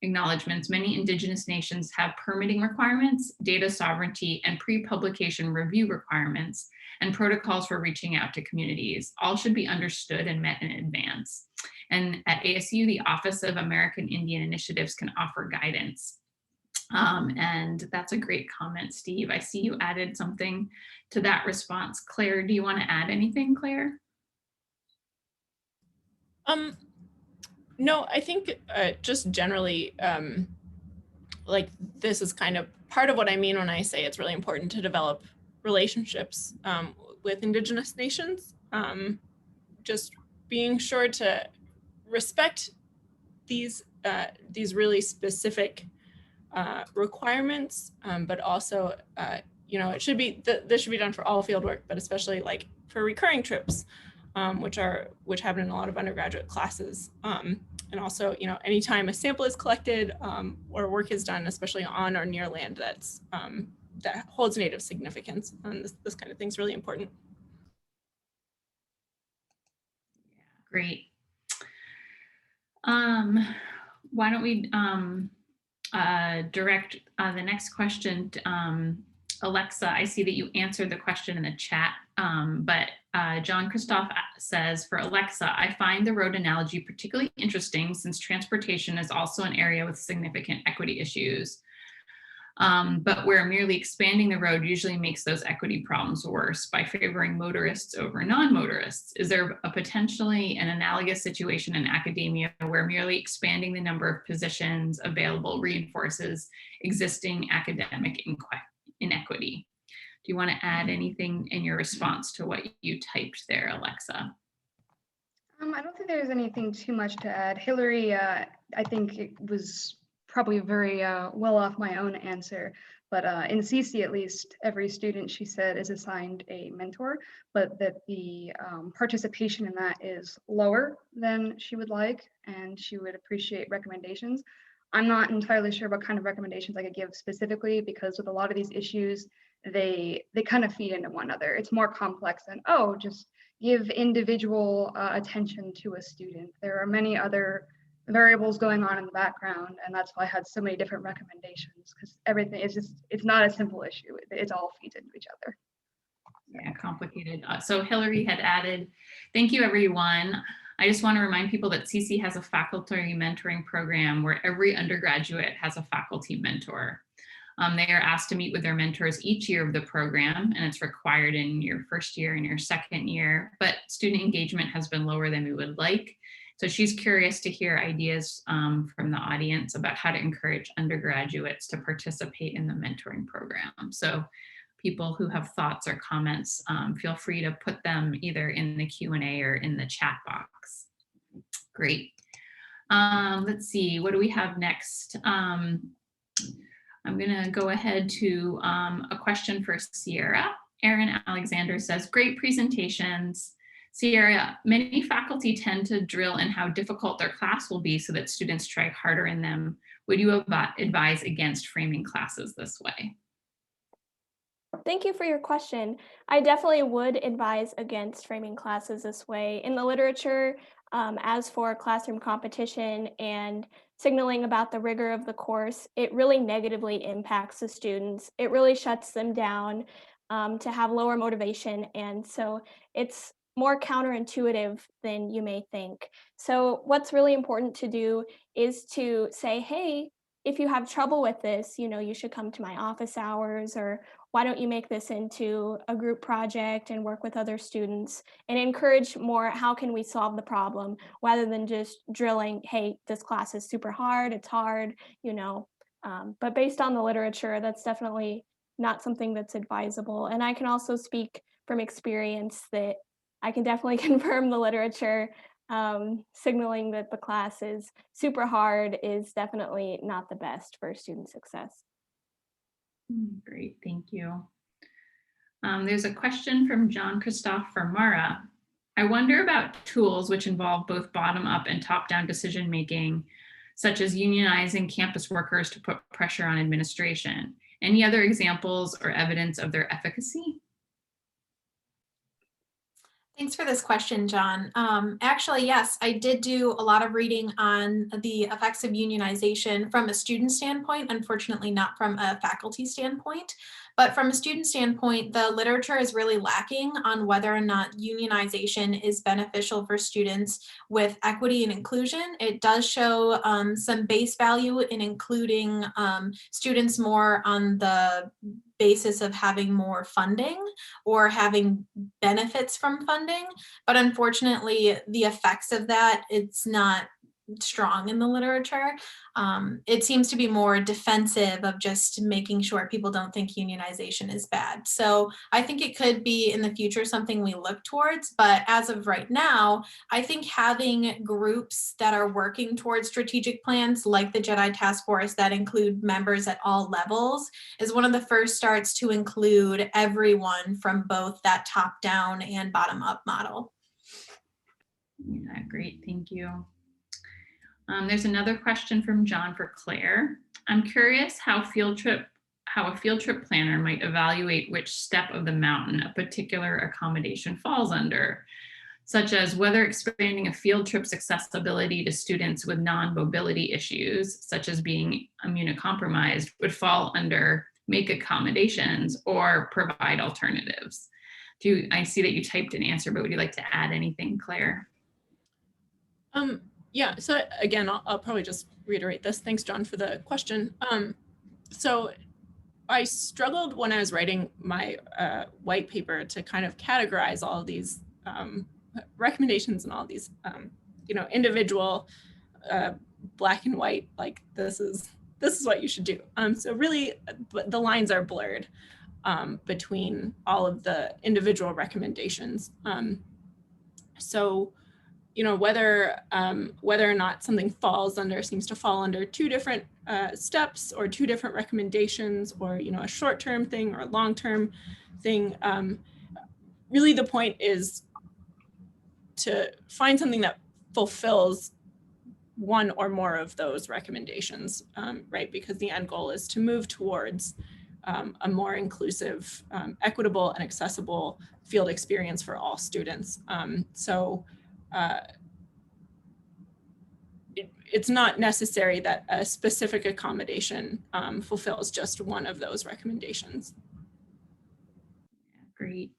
acknowledgements, many Indigenous nations have permitting requirements, data sovereignty, and pre-publication review requirements, and protocols for reaching out to communities. All should be understood and met in advance. And at ASU, the Office of American Indian Initiatives can offer guidance. And that's a great comment, Steve. I see you added something to that response. Claire, do you want to add anything, Claire? No, I think just generally, like this is kind of part of what I mean when I say it's really important to develop relationships with Indigenous nations. Just being sure to respect these really specific requirements, but also, you know, it should be this should be done for all fieldwork, but especially like for recurring trips, which happen in a lot of undergraduate classes, and also, you know, anytime a sample is collected or work is done, especially on or near land that's that holds Native significance, and this kind of thing is really important. Great. Why don't we direct the next question to Alexa? I see that you answered the question in the chat, but John Christoph says, for Alexa, I find the road analogy particularly interesting since transportation is also an area with significant equity issues. But where merely expanding the road usually makes those equity problems worse by favoring motorists over non-motorists. Is there a potentially an analogous situation in academia where merely expanding the number of positions available reinforces existing academic inequity? Do you want to add anything in your response to what you typed there, Alexa? I don't think there's anything too much to add. Hillary, I think it was probably very well off my own answer, but in CC at least, every student, she said, is assigned a mentor, but that the participation in that is lower than she would like, and she would appreciate recommendations. I'm not entirely sure what kind of recommendations I could give specifically, because with a lot of these issues, they kind of feed into one another. It's more complex than, oh, just give individual attention to a student. There are many other variables going on in the background, and that's why I had so many different recommendations, because everything is just, it's not a simple issue. It all feeds into each other. Yeah, complicated. So Hillary had added, thank you everyone. I just want to remind people that CC has a faculty mentoring program where every undergraduate has a faculty mentor. They are asked to meet with their mentors each year of the program, and it's required in your first year and your second year, but student engagement has been lower than we would like. So she's curious to hear ideas from the audience about how to encourage undergraduates to participate in the mentoring program. So people who have thoughts or comments, feel free to put them either in the Q&A or in the chat box. Great. Let's see, what do we have next? I'm gonna go ahead to a question for Sierra. Erin Alexander says, great presentations. Sierra, many faculty tend to drill in how difficult their class will be so that students try harder in them. Would you advise against framing classes this way? thank you for your question. I definitely would advise against framing classes this way. In the literature, as for classroom competition and signaling about the rigor of the course, it really negatively impacts the students. It really shuts them down to have lower motivation. And so it's more counterintuitive than you may think. So what's really important to do is to say, hey, if you have trouble with this, you should come to my office hours, or why don't you make this into a group project and work with other students and encourage more, how can we solve the problem, rather than just drilling, hey, this class is super hard, it's hard. But based on the literature, that's definitely not something that's advisable. And I can also speak from experience that I can definitely confirm the literature. Signaling that the class is super hard is definitely not the best for student success. Great, thank you. There's a question from John Christophe for Mara. I wonder about tools which involve both bottom-up and top-down decision-making, such as unionizing campus workers to put pressure on administration. Any other examples or evidence of their efficacy? Thanks for this question, John. Actually, yes, I did do a lot of reading on the effects of unionization from a student standpoint, unfortunately not from a faculty standpoint. But from a student standpoint, the literature is really lacking on whether or not unionization is beneficial for students with equity and inclusion. It does show some base value in including students more on the basis of having more funding or having benefits from funding. But unfortunately, the effects of that, it's not strong in the literature. It seems to be more defensive of just making sure people don't think unionization is bad. So I think it could be in the future something we look towards, but as of right now, I think having groups that are working towards strategic plans like the JEDI Task Force that include members at all levels is one of the first starts to include everyone from both that top-down and bottom-up model. Yeah, great, thank you. There's another question from John for Claire. I'm curious how a field trip planner might evaluate which step of the mountain a particular accommodation falls under, such as whether expanding a field trip's accessibility to students with non-mobility issues, such as being immunocompromised, would fall under make accommodations or provide alternatives. I see that you typed an answer, but would you like to add anything, Claire? Yeah, so again, I'll probably just reiterate this. Thanks, John, for the question. So I struggled when I was writing my white paper to kind of categorize all of these recommendations and all these, individual black and white, like this is what you should do. So really, the lines are blurred between all of the individual recommendations. So whether or not something seems to fall under two different steps or two different recommendations, or a short-term thing or a long-term thing. Really, the point is to find something that fulfills one or more of those recommendations, right? Because the end goal is to move towards a more inclusive, equitable, and accessible field experience for all students. It's not necessary that a specific accommodation fulfills just one of those recommendations. Great.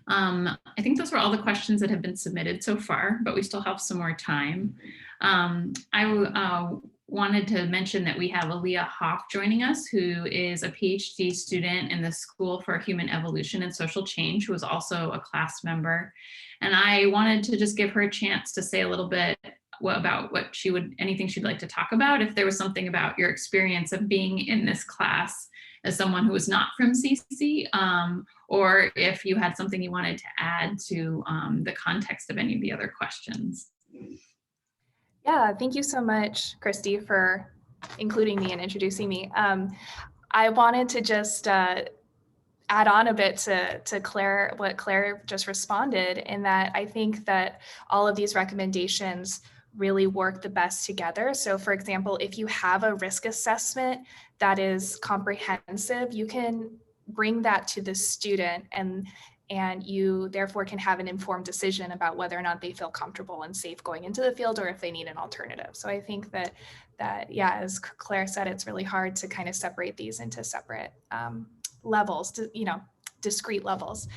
I think those were all the questions that have been submitted so far, but we still have some more time. I wanted to mention that we have Elia Hoff joining us, who is a PhD student in the School for Human Evolution and Social Change, who is also a class member. And I wanted to just give her a chance to say a little bit about anything she'd like to talk about, if there was something about your experience of being in this class as someone who was not from CC, or if you had something you wanted to add to the context of any of the other questions. Yeah, thank you so much, Christy, for including me and introducing me. I wanted to just add on a bit to Claire, what Claire just responded, in that I think that all of these recommendations really work the best together. So for example, if you have a risk assessment that is comprehensive, you can bring that to the student, and you therefore can have an informed decision about whether or not they feel comfortable and safe going into the field or if they need an alternative. So I think that yeah, as Claire said, it's really hard to kind of separate these into separate levels, discrete levels.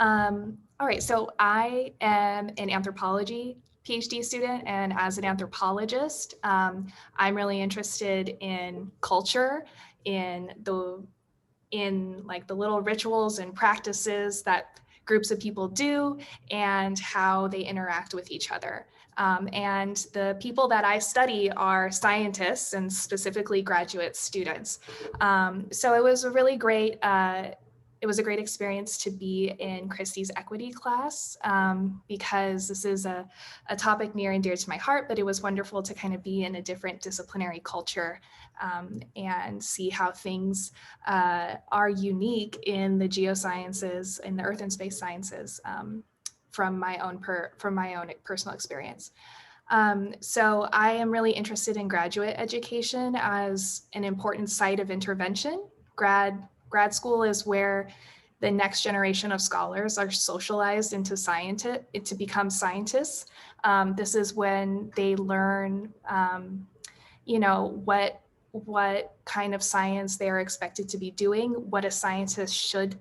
All right, so I am an anthropology PhD student, and as an anthropologist, I'm really interested in culture, in like the little rituals and practices that groups of people do and how they interact with each other. And the people that I study are scientists, and specifically graduate students. So it was a really great experience to be in Christy's equity class, because this is a topic near and dear to my heart, but it was wonderful to kind of be in a different disciplinary culture, and see how things are unique in the geosciences, in the earth and space sciences, from my own personal experience. So I am really interested in graduate education as an important site of intervention. Grad school is where the next generation of scholars are socialized to become scientists. This is when they learn, what kind of science they are expected to be doing, what a scientist should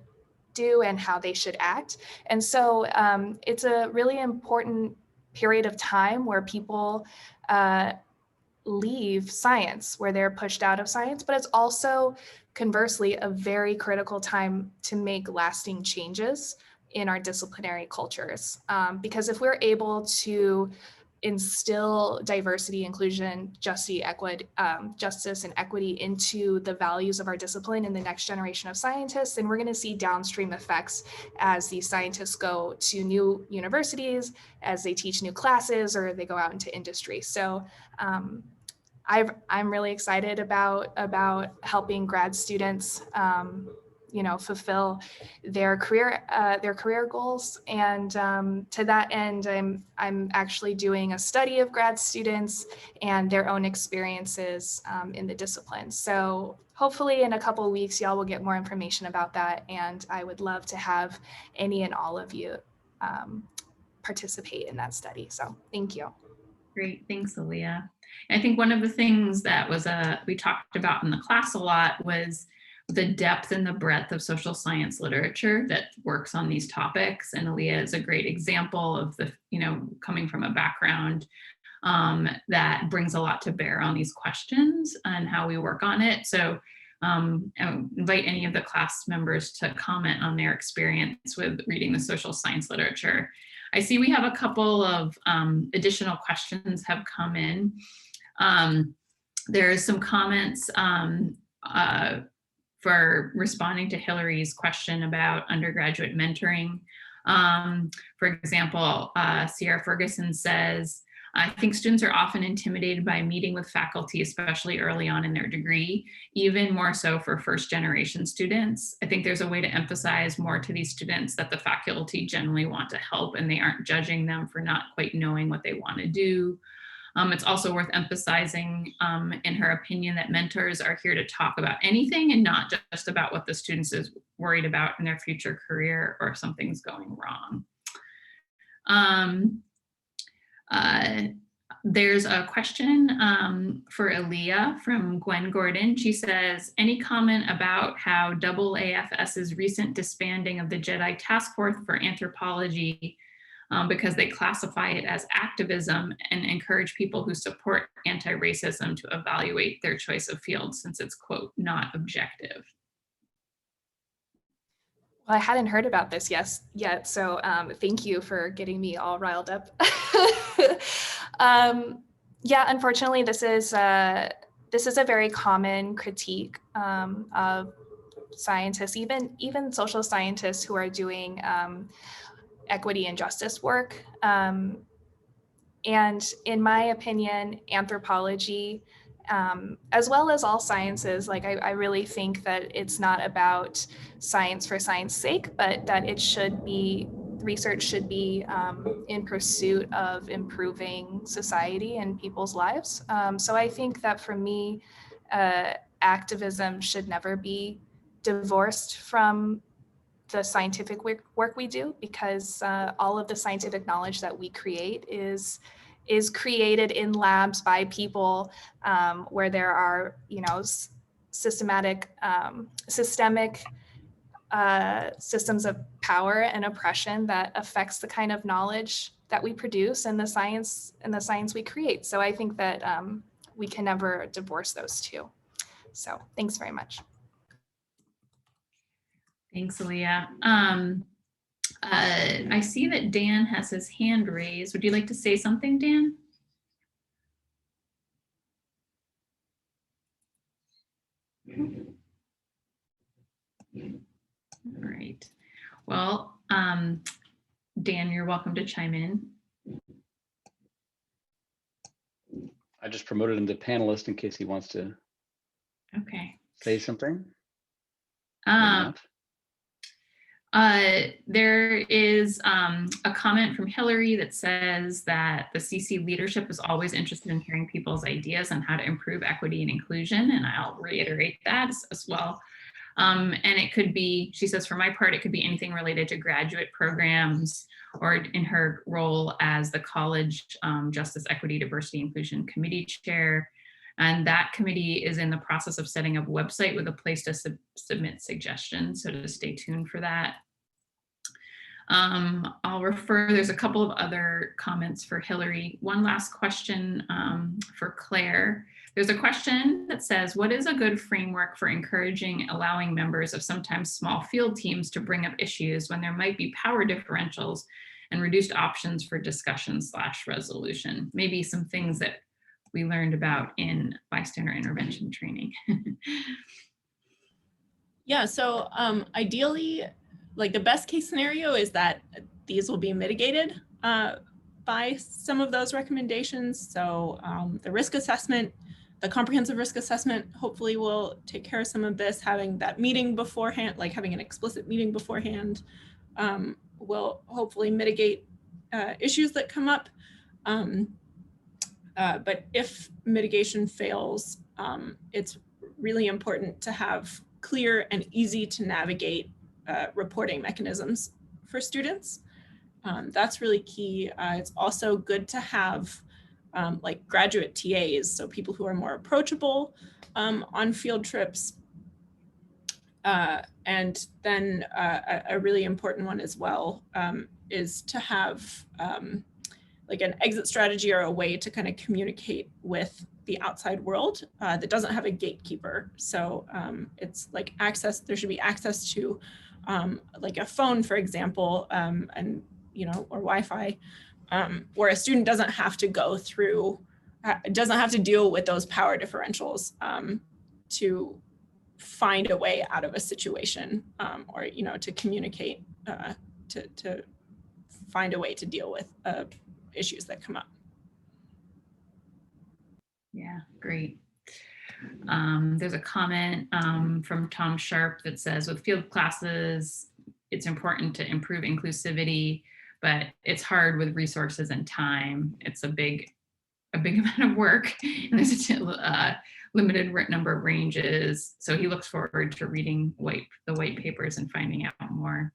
do, and how they should act. And so it's a really important period of time where people leave science, where they're pushed out of science, but it's also conversely a very critical time to make lasting changes in our disciplinary cultures. Because if we're able to instill diversity, inclusion, justice, and equity into the values of our discipline in the next generation of scientists, then we're going to see downstream effects as these scientists go to new universities, as they teach new classes, or they go out into industry. So I'm really excited about helping grad students, fulfill their career goals. And to that end, I'm actually doing a study of grad students and their own experiences in the discipline. So hopefully in a couple of weeks, y'all will get more information about that. And I would love to have any and all of you participate in that study. So thank you. Great, thanks, Elia. I think one of the things that was we talked about in the class a lot was the depth and the breadth of social science literature that works on these topics. And Elia is a great example of coming from a background that brings a lot to bear on these questions and how we work on it. So I invite any of the class members to comment on their experience with reading the social science literature. I see we have a couple of additional questions have come in. There's some comments for responding to Hillary's question about undergraduate mentoring. For example, Sierra Ferguson says, I think students are often intimidated by meeting with faculty, especially early on in their degree, even more so for first generation students. I think there's a way to emphasize more to these students that the faculty generally want to help and they aren't judging them for not quite knowing what they want to do. It's also worth emphasizing, in her opinion, that mentors are here to talk about anything and not just about what the students is worried about in their future career or if something's going wrong. There's a question for Elia from Gwen Gordon. She says, any comment about how AAFS's recent disbanding of the Jedi Task Force for Anthropology because they classify it as activism and encourage people who support anti-racism to evaluate their choice of field since it's, quote, not objective? Well, I hadn't heard about this yet, so thank you for getting me all riled up. Yeah, unfortunately, this is a very common critique of scientists, even social scientists who are doing equity and justice work. And in my opinion, anthropology, as well as all sciences, like I really think that it's not about science for science sake, but that research should be in pursuit of improving society and people's lives. So I think that for me, activism should never be divorced from the scientific work we do, because all of the scientific knowledge that we create is created in labs by people where there are, systemic systems of power and oppression that affects the kind of knowledge that we produce and the science we create. So I think that we can never divorce those two. So thanks very much. Thanks, Elia. I see that Dan has his hand raised. Would you like to say something, Dan? All right. Well, Dan, you're welcome to chime in. I just promoted him to panelist in case he wants to Okay. say something. There is a comment from Hillary that says that the CC leadership is always interested in hearing people's ideas on how to improve equity and inclusion, and I'll reiterate that as well. And it could be, she says, for my part, it could be anything related to graduate programs or in her role as the college Justice, Equity, Diversity, Inclusion Committee Chair. And that committee is in the process of setting up a website with a place to submit suggestions, so to stay tuned for that. I'll refer, there's a couple of other comments for Hillary. One last question for Claire. There's a question that says, what is a good framework for encouraging allowing members of sometimes small field teams to bring up issues when there might be power differentials and reduced options for discussion/resolution? Maybe some things that we learned about in bystander intervention training. Yeah, so ideally, like the best case scenario is that these will be mitigated by some of those recommendations. So the risk assessment, the comprehensive risk assessment, hopefully will take care of some of this. Having that meeting beforehand, like having an explicit meeting beforehand, will hopefully mitigate issues that come up. But if mitigation fails, it's really important to have clear and easy to navigate reporting mechanisms for students. That's really key. It's also good to have like graduate TAs, so people who are more approachable on field trips. And then a really important one as well is to have like an exit strategy or a way to kind of communicate with the outside world that doesn't have a gatekeeper. So it's like access, there should be access to like a phone, for example, and or Wi-Fi, where a student doesn't have to go through, doesn't have to deal with those power differentials to find a way out of a situation, or to communicate, to find a way to deal with issues that come up. Yeah, great. There's a comment from Tom Sharp that says, with field classes, it's important to improve inclusivity, but it's hard with resources and time. It's a big amount of work, and there's a limited number of ranges. So he looks forward to reading the white papers and finding out more.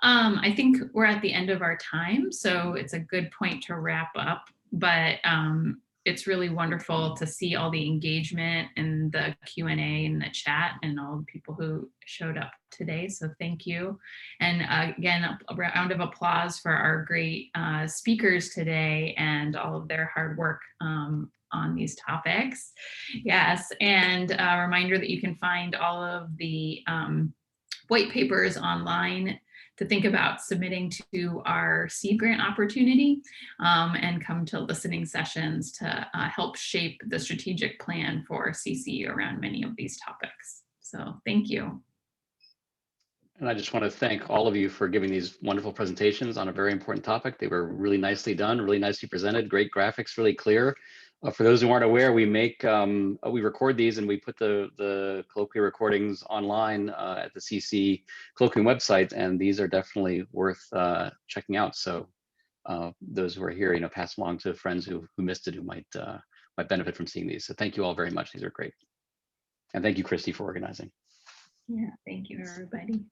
I think we're at the end of our time, so it's a good point to wrap up, but it's really wonderful to see all the engagement and the Q&A in the chat and all the people who showed up today. So thank you. And again, a round of applause for our great speakers today and all of their hard work on these topics. Yes, and a reminder that you can find all of the white papers online to think about submitting to our seed grant opportunity and come to listening sessions to help shape the strategic plan for CC around many of these topics. So thank you. And I just want to thank all of you for giving these wonderful presentations on a very important topic. They were really nicely done, really nicely presented, great graphics, really clear. For those who aren't aware, we record these and we put the colloquium recordings online at the CC colloquium website, and these are definitely worth checking out. So those who are here, pass along to friends who missed it, who might benefit from seeing these. So thank you all very much. These are great. And thank you, Christy, for organizing. Yeah, thank you, everybody.